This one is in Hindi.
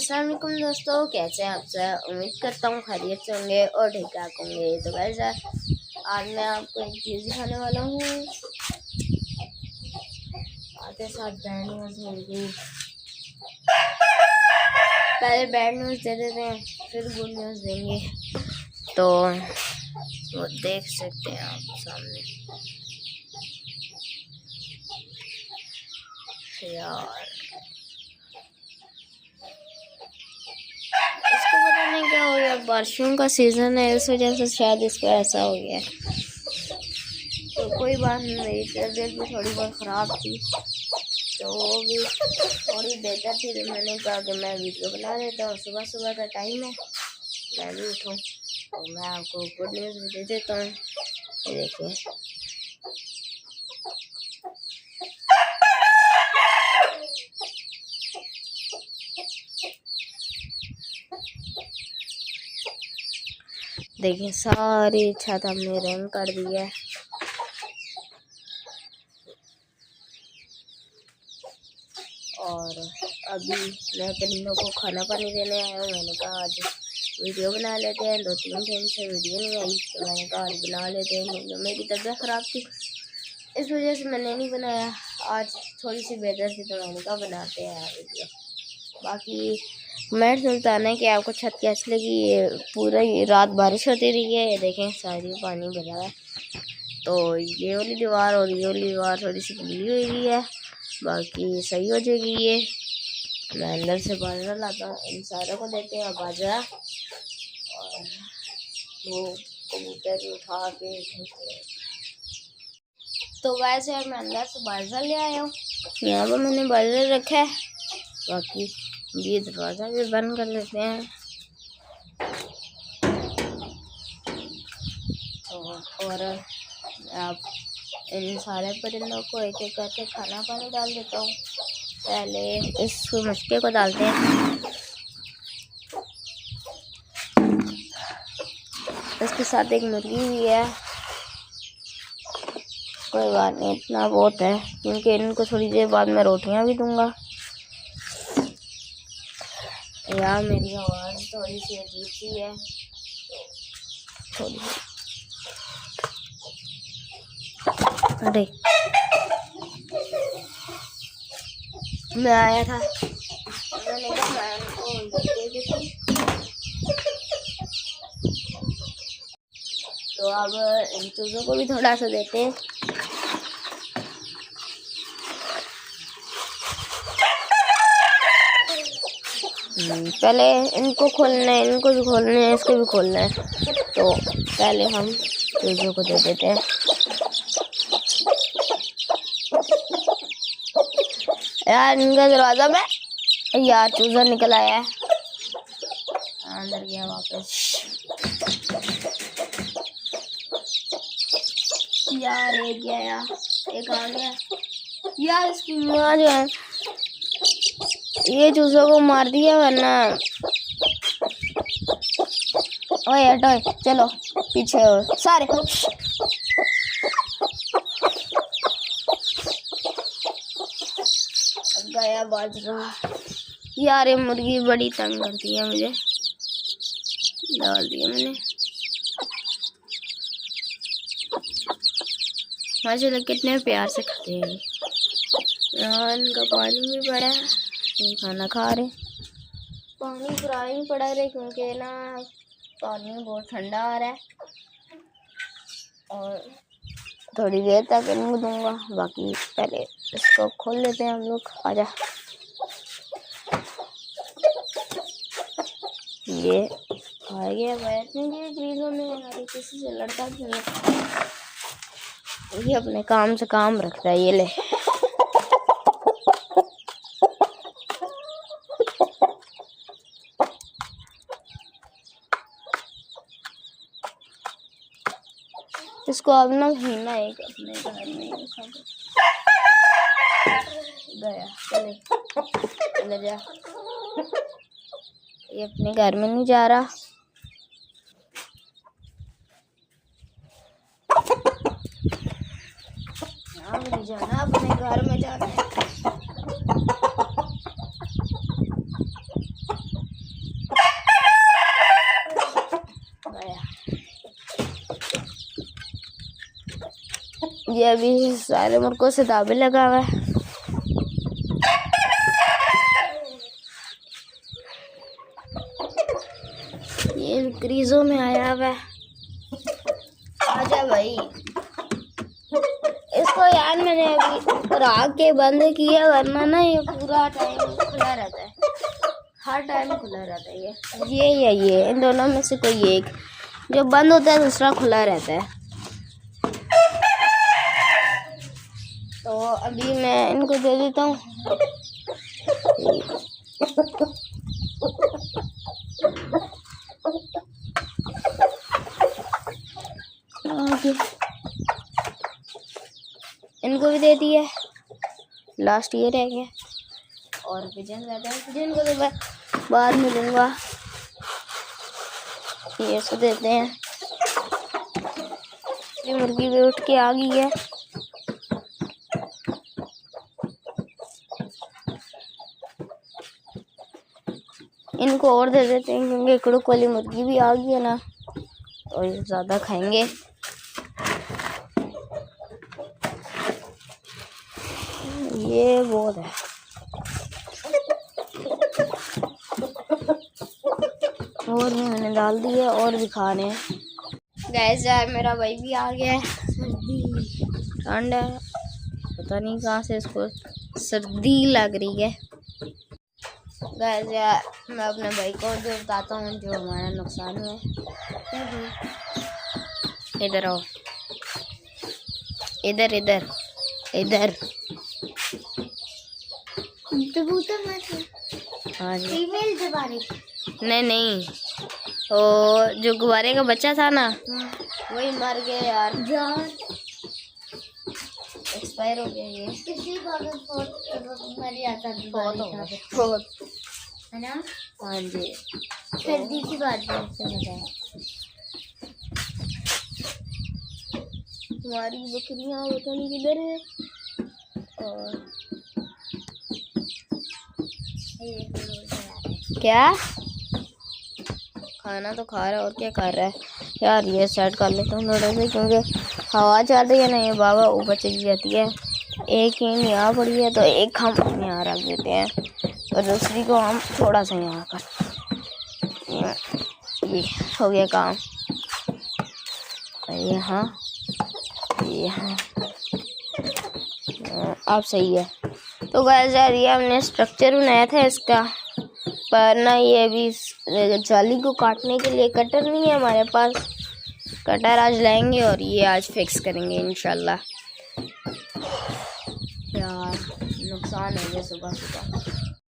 अस्सलाम वालेकुम दोस्तों, कैसे हैं आप सब। उम्मीद करता हूँ खैरियत से होंगे और ठीक ठाक होंगे। तो वैसे आज मैं आपको एक चीज़ दिखाने वाला हूँ। आते साथ बैड न्यूज़ होंगी। पहले बैड न्यूज़ दे देते हैं, फिर गुड न्यूज़ देंगे। तो वो देख सकते हैं आप सामने। यार इसको पता नहीं क्या हो गया, बारिशों का सीज़न है, इस वजह से शायद इसको ऐसा हो गया। तो कोई बात नहीं, मेरी तबीयत भी थोड़ी बहुत ख़राब थी, तो वो भी थोड़ी बेहतर थी। तो मैंने कहा कि मैं वीडियो बना देता हूँ। सुबह सुबह का टाइम है, मैं भी उठूँ तो मैं आपको गुड न्यूज़ भी दे देता हूँ। ये देखिए, देखिए सारी छत हमने रंग कर दी है। और अभी मैं परिंदों को खाना पानी देने आया हूँ। मैंने कहा आज वीडियो बना लेते हैं, 2-3 दिन से वीडियो नहीं आई, तो मैंने कहा आज बना लेते हैं। क्योंकि मेरी तबीयत ख़राब थी, इस वजह से मैंने नहीं बनाया। आज थोड़ी सी बेहतर थी, तो मैंने कहा बनाते हैं वीडियो। बाकी कमेंट्स में बताना है कि आपको छत कैसी लगी। ये पूरी रात बारिश होती रही है। ये देखें सारी पानी भरा है। तो ये वाली दीवार और ये वाली दीवार थोड़ी सी गीली हुई है, बाकी सही हो जाएगी। ये मैं अंदर से बाजरा लाता हूँ, इन सारों को देते हैं बाजरा, और वो कबूतर उठा के भेजते हैं। तो वैसे मैं अंदर से बाजरा ले आया हूँ। यहाँ पर मैंने बाजरा रखा है। बाकी ये दरवाज़ा भी बंद कर लेते हैं। तो और आप इन सारे परिंदों को एक एक करके खाना पानी डाल देता हूँ। पहले इस मटके को डालते हैं, इसके साथ एक मुर्गी भी है। कोई बात नहीं, इतना बहुत है, क्योंकि इनको थोड़ी देर बाद मैं रोटियां भी दूंगा। यार मेरी आवाज़ थोड़ी सी अजीब सी है, थोड़ी सी। अरे मैं आया था, मैंने कहा मैं उनको दे देता हूँ। तो अब इन चूज़ों को भी थोड़ा सा देते हैं। पहले इनको खोलना है, इनको भी खोलना है, इसको भी खोलना है। तो पहले हम चूज़ों को दे देते हैं। यार इनका दरवाज़ा में यार चूज़ा निकल आया है, अंदर गया वापस। यार एक गया, एक आ गया। यार इसकी माँ जो है ये चूज़ों को मार दिया, वरना ओए हटो, चलो पीछे हो सारे। गया बाजरा। यार ये मुर्गी बड़ी तंग करती है मुझे, डाल दिया मैंने। माशाल्लाह कितने प्यार से खाते हैं। यहाँ इनका पानी भी पड़ा है, ये खाना खा रहे। पानी पुराना ही पड़ा रहे, क्योंकि ना पानी बहुत ठंडा आ रहा है। और थोड़ी देर तक इनको दूंगा। बाकी पहले इसको खोल लेते हैं हम लोग। आजा, ये आ गया बैठने के ग्रीजों में। यार किसी से लड़ता भी नहीं, ये अपने काम से काम रखता है। ये ले, इसको अब ना भीना है अपने घर में। गया, चले चले जा, ये अपने घर में नहीं जा रहा। नहीं जाना, अपने घर में जाना है। ये अभी सारे मुर्गों से दावे लगा हुआ है। ये इंक्रीजों में आया हुआ है। आजा भाई, इसको यार मैंने अभी रात के बंद किया, वरना ना ये पूरा टाइम खुला रहता है, हर टाइम खुला रहता है। ये या ये, इन दोनों में से कोई एक, जो बंद होता है दूसरा खुला रहता है। तो अभी मैं इनको दे देता हूँ। इनको भी दे दिया, लास्ट ये रह गया। और पिजन रहता है, पिजन को तो मैं बाद में दूंगा। ये सब देते हैं। ये मुर्गी भी उठ के आ गई है। इनको और दे देते हैं, क्योंकि कुड़ुक वाली मुर्गी भी आ गई है ना, तो ये ज़्यादा खाएंगे। ये बहुत है। और भी मैंने डाल दिए, और भी खा रहे हैं। गैस यार मेरा भाई भी आ गया है। सर्दी ठंड है, पता नहीं कहाँ से इसको सर्दी लग रही है। गैस यार मैं अपने भाई को जो बताता हूँ जो हमारा नुकसान है। इधर आओ, इधर इधर इधर। हाँ जी, नहीं नहीं, तो जो गुब्बारे का बच्चा था ना, वही मर गया यार, एक्सपायर हो गया। ये मर जाता बहुत है ना। हाँ जी, सर्दी की बात हमारी बकरियाँ पता नहीं किधर है। और क्या खाना तो खा रहा है, और क्या कर रहा है यार। ये सेट कर लेता हूँ थोड़ा सा, क्योंकि हवा चल रही है ना, ये बाबा ऊपर चली जाती है। एक इन यहाँ पड़ी है, तो एक हम यहाँ रख देते हैं, और दूसरी को हम थोड़ा सा यहाँ कर। ये हो गया काम। यहाँ यहाँ अब सही है। तो गाइस यार ये हमने स्ट्रक्चर बनाया था इसका, पर ना ये अभी जाली को काटने के लिए कटर नहीं है हमारे पास। कटर आज लाएंगे और ये आज फिक्स करेंगे इंशाल्लाह। यार नुकसान हो गया सुबह सुबह।